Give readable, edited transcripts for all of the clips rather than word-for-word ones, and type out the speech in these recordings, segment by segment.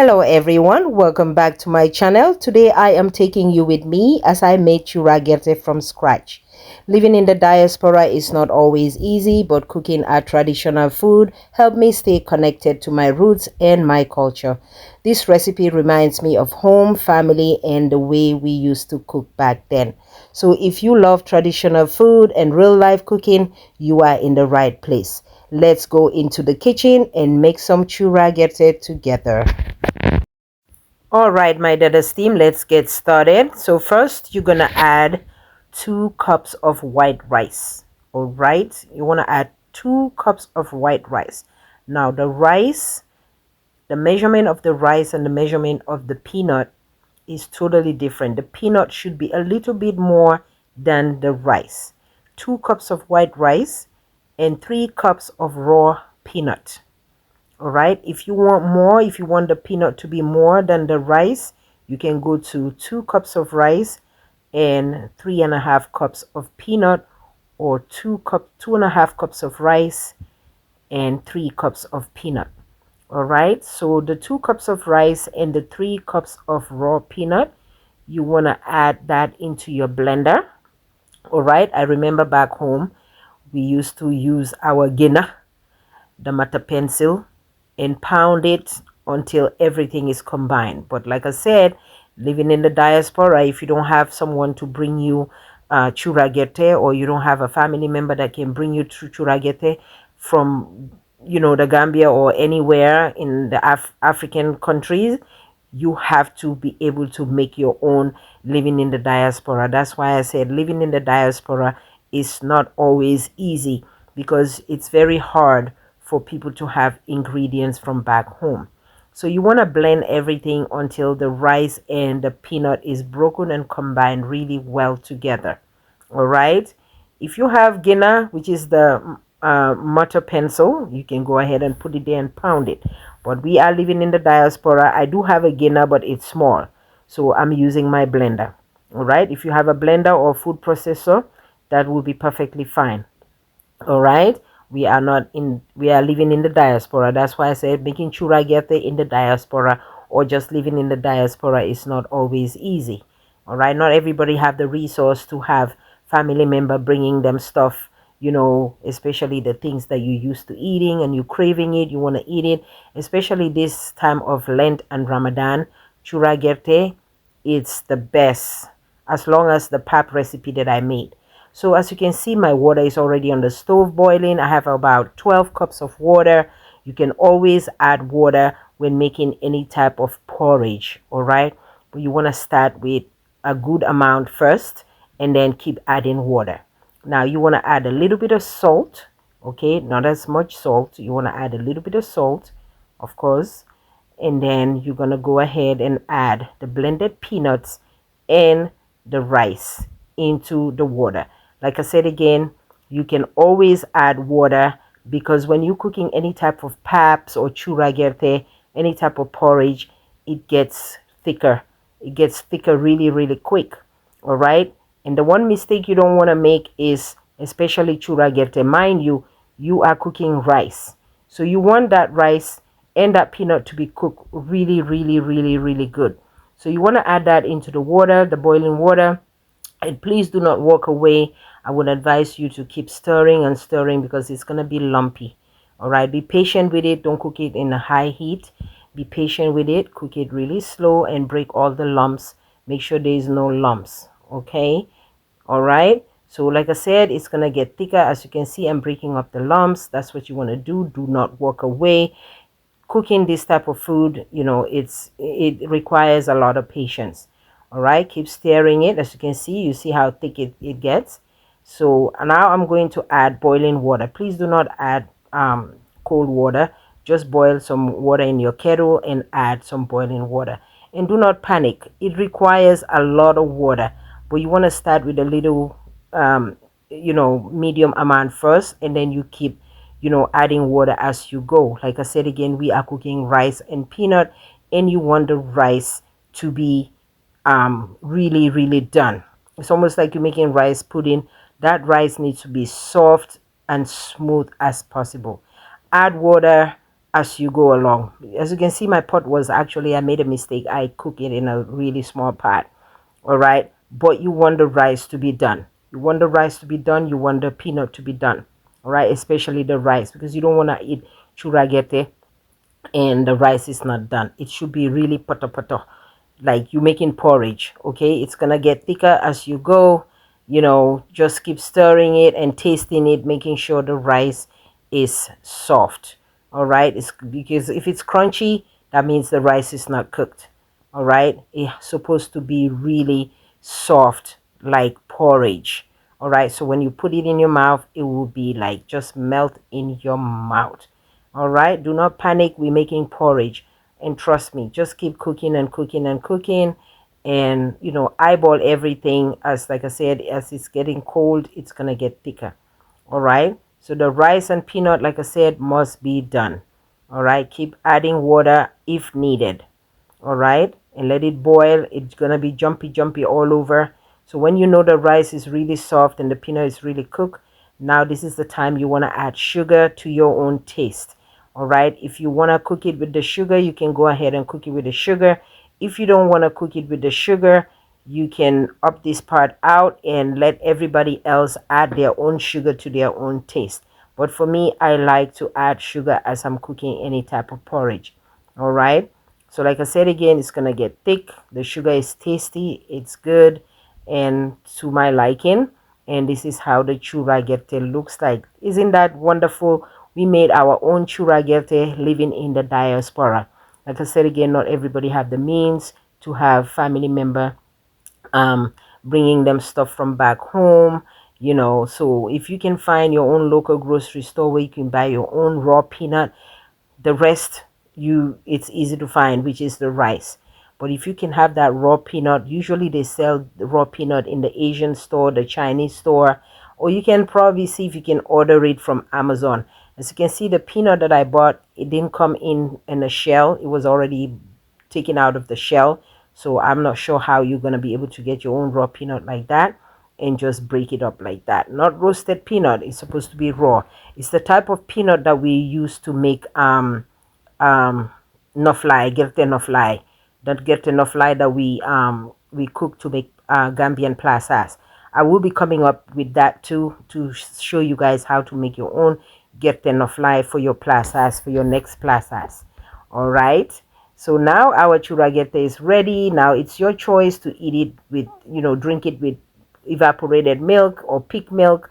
Hello everyone, welcome back to my channel. Today I am taking you with me as I made Chura Gerreteh from scratch. Living in the diaspora is not always easy, but cooking our traditional food helped me stay connected to my roots and my culture. This recipe reminds me of home, family, and the way we used to cook back then. So if you love traditional food and real life cooking, you are in the right place. Let's go into the kitchen and make some Chura Gerreteh together. All right, my Dada's team, let's get started. So first, you're gonna add 2 cups of white rice. All right, you want to add 2 cups of white rice. Now the measurement of the rice and the measurement of the peanut is totally different. The peanut should be a little bit more than the rice. 2 cups of white rice and 3 cups of raw peanut. All right, if you want more, if you want the peanut to be more than the rice, you can go to 2 cups of rice and 3.5 cups of peanut, or 2.5 cups of rice and 3 cups of peanut. All right, so the 2 cups of rice and the 3 cups of raw peanut, you want to add that into your blender. All right, I remember back home we used to use our guinea, the matter pencil, and pound it until everything is combined. But like I said, living in the diaspora, if you don't have someone to bring you Chura Gerreteh, or you don't have a family member that can bring you Chura Gerreteh from the Gambia or anywhere in the African countries, you have to be able to make your own living in the diaspora. That's why I said living in the diaspora is not always easy, because it's very hard for people to have ingredients from back home. So you want to blend everything until the rice and the peanut is broken and combined really well together. All right, if you have guinea, which is the mortar pencil, you can go ahead and put it there and pound it. But we are living in the diaspora. I do have a guinea, but it's small, so I'm using my blender. All right, if you have a blender or food processor, that will be perfectly fine. All right, we are living in the diaspora. That's why I said making Chura Gerreteh in the diaspora, or just living in the diaspora, is not always easy. All right, not everybody have the resource to have family member bringing them stuff, especially the things that you used to eating and you craving it, you want to eat it, especially this time of Lent and Ramadan. Chura Gerreteh, it's the best, as long as the pap recipe that I made. So as you can see, my water is already on the stove boiling. I have about 12 cups of water. You can always add water when making any type of porridge. All right, but you want to start with a good amount first and then keep adding water. Now you want to add a little bit of salt. Okay, not as much salt. You want to add a little bit of salt, of course, and then you're going to go ahead and add the blended peanuts and the rice into the water. Like I said again, you can always add water, because when you're cooking any type of paps or Chura Gerreteh, any type of porridge, it gets thicker. It gets thicker really, really quick. All right, and the one mistake you don't want to make is, especially Chura Gerreteh, mind you, you are cooking rice, so you want that rice and that peanut to be cooked really, really, really, really good. So you want to add that into the water, the boiling water, and please do not walk away. I would advise you to keep stirring and stirring, because it's going to be lumpy. All right, be patient with it. Don't cook it in a high heat. Be patient with it. Cook it really slow and break all the lumps. Make sure there is no lumps. Okay, all right, so like I said, it's going to get thicker. As you can see, I'm breaking up the lumps. That's what you want to do. Do not walk away. Cooking this type of food, it requires a lot of patience. All right, keep stirring it. As you can see, you see how thick it gets. So now I'm going to add boiling water. Please do not add cold water. Just boil some water in your kettle and add some boiling water. And do not panic. It requires a lot of water, but you want to start with a little medium amount first, and then you keep adding water as you go. Like I said again, we are cooking rice and peanut, and you want the rice to be really, really done. It's almost like you're making rice pudding. That rice needs to be soft and smooth as possible. Add water as you go along. As you can see, my pot was actually, I made a mistake. I cook it in a really small pot. All right. But you want the rice to be done. You want the rice to be done. You want the peanut to be done. All right. Especially the rice, because you don't want to eat chura gerreteh and the rice is not done. It should be really poto, like you making porridge. Okay, it's gonna get thicker as you go. Just keep stirring it and tasting it, making sure the rice is soft. All right, it's because if it's crunchy, that means the rice is not cooked. All right, it's supposed to be really soft, like porridge. All right, so when you put it in your mouth, it will be like just melt in your mouth. All right, do not panic. We're making porridge, and trust me, just keep cooking and cooking and cooking, and eyeball everything. As like I said, as it's getting cold, it's gonna get thicker. All right, so the rice and peanut, like I said, must be done. All right, keep adding water if needed. All right, and let it boil. It's gonna be jumpy all over. So when you know the rice is really soft and the peanut is really cooked, now this is the time you want to add sugar to your own taste. All right, if you want to cook it with the sugar, you can go ahead and cook it with the sugar. If you don't want to cook it with the sugar, you can up this part out and let everybody else add their own sugar to their own taste. But for me, I like to add sugar as I'm cooking any type of porridge. All right, so like I said again, it's gonna get thick. The sugar is tasty, it's good, and to my liking. And this is how the chura gerreteh looks like. Isn't that wonderful? We made our own chura gerreteh living in the diaspora. Like I said again, not everybody have the means to have family member um bringing them stuff from back home. So if you can find your own local grocery store where you can buy your own raw peanut, the rest, it's easy to find, which is the rice. But if you can have that raw peanut, usually they sell the raw peanut in the Asian store, the Chinese store, or you can probably see if you can order it from Amazon. As you can see, the peanut that I bought, it didn't come in a shell. It was already taken out of the shell. So I'm not sure how you're going to be able to get your own raw peanut like that and just break it up like that. Not roasted peanut, it's supposed to be raw. It's the type of peanut that we use to make nofly, gerreteh nofly. That gerreteh nofly that we cook to make Gambian plasas. I will be coming up with that too, to show you guys how to make your own gerreteh nofly for your plasas, for your next plasas. All right, so now our chura gerreteh is ready. Now it's your choice to eat it with, drink it with evaporated milk or pig milk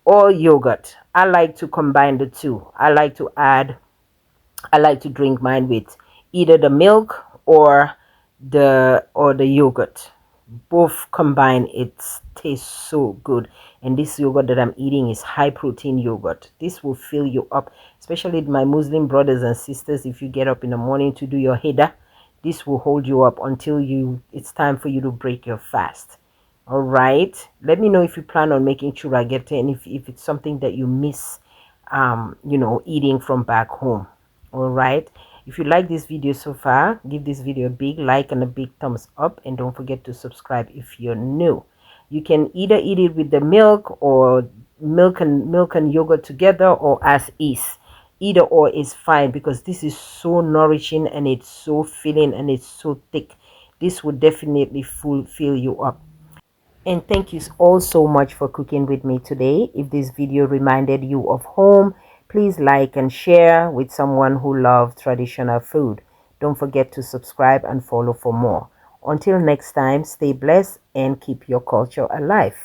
or yogurt. I like to combine the two. I like to drink mine with either the milk or the yogurt. Both combined, it tastes so good. And this yogurt that I'm eating is high protein yogurt. This will fill you up, especially my Muslim brothers and sisters. If you get up in the morning to do your hida, this will hold you up until it's time for you to break your fast. All right, let me know if you plan on making chura gerreteh, and if it's something that you miss eating from back home. All right, if you like this video so far, give this video a big like and a big thumbs up, and don't forget to subscribe if you're new. You can either eat it with the milk or milk and yogurt together, or as is. Either or is fine, because this is so nourishing and it's so filling and it's so thick. This will definitely fill you up. And thank you all so much for cooking with me today. If this video reminded you of home, please like and share with someone who loves traditional food. Don't forget to subscribe and follow for more. Until next time, stay blessed and keep your culture alive.